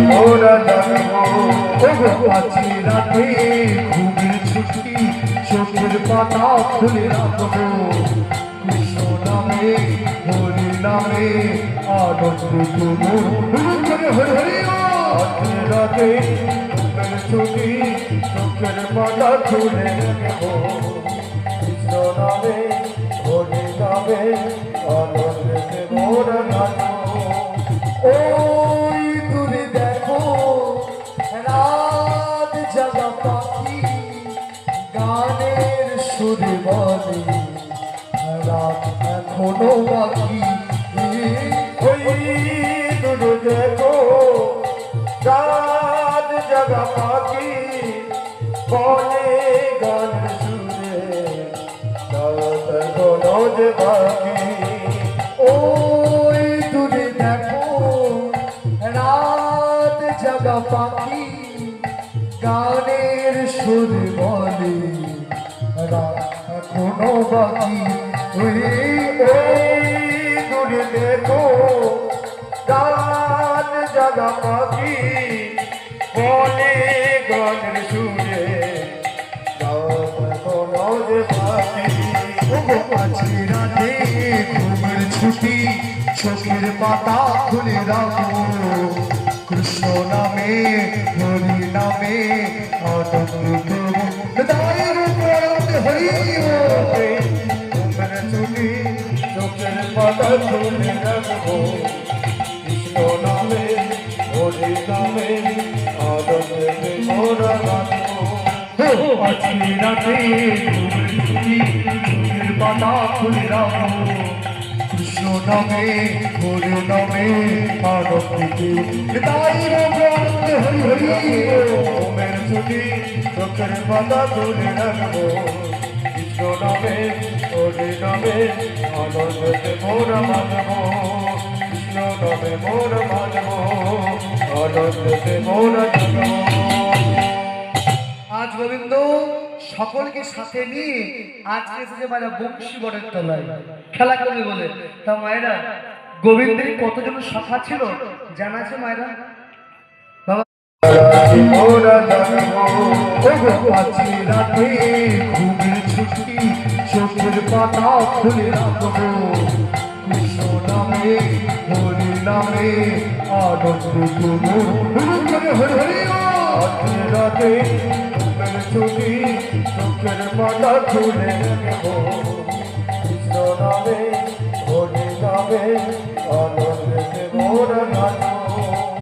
মোরা জানবো আছি রাতে ঘুমের ছুটি চোখের পাতা খুলে রাখবো কৃষ্ণ নামে হরি নামে আনন্দ করবো হরে হরে আছি রাতে ঘুমের ছুটি চোখের পাতা খুলে রাখবো কৃষ্ণ নামে হরি নামে আনন্দ মোরা জানবো ওই দূরে দেখো রাত জাগা পাখি গানের সুরে বলে রাত এখনো বাকি ওই দূরে দেখো রাত জাগা পাখি বলে গানের সুরে রাত এখনো যে বাকি ওই দূরে দেখো রাত জাগা পাখি গানের সুর বলে রাত এখনো বাকি ওই দূরে দেখো রাত জাগা পাখি বলে গানের সুরে রাত এখনো যে বাকি আছি রাতে ঘুমের ছুটি চোখের পাতা খুলে রাখো কৃষ্ণ নামে হরি নামে আনন্দ ঘুমের ছুটি চোখের পাতা খুলে রাখবো কৃষ্ণ নামে হরি নামে আনন্দ মোরা রাখবো আছি রাতে ঘুমের ছুটি চোখের পাতা খুলে রাখো কৃষ্ণ নামে হরি নামে আনন্দিতে তাই আনন্দ হরি হরি ঘুমের ছুটি চোখের পাতা খুলে রাখবো কৃষ্ণ নামে হরি নামে আনন্দতে মোরা মানবো কৃষ্ণ নামে মোরা মানবো আনন্দতে মোরা জানবো। আজ গোবিন্দ সকলকে সাথে নিয়ে আজকে এসেছে মায়েরা বংশী বনের তলায় খেলা করবে বলে। তা মায়েরা গোবিন্দের কতজন সখা ছিল জানা আছে মায়েরা? মোরা জানবো আছি রাতে ঘুমের ছুটি চোখের পাতা খুলে রাখবো কৃষ্ণ নামে হরি নামে আনন্দ করবো হরে হরে আছি রাতে ঘুমের ছুটি চোখের পাতা খুলে রাখবো কৃষ্ণ নামে হরি নামে আনন্দ মোরা জানবো।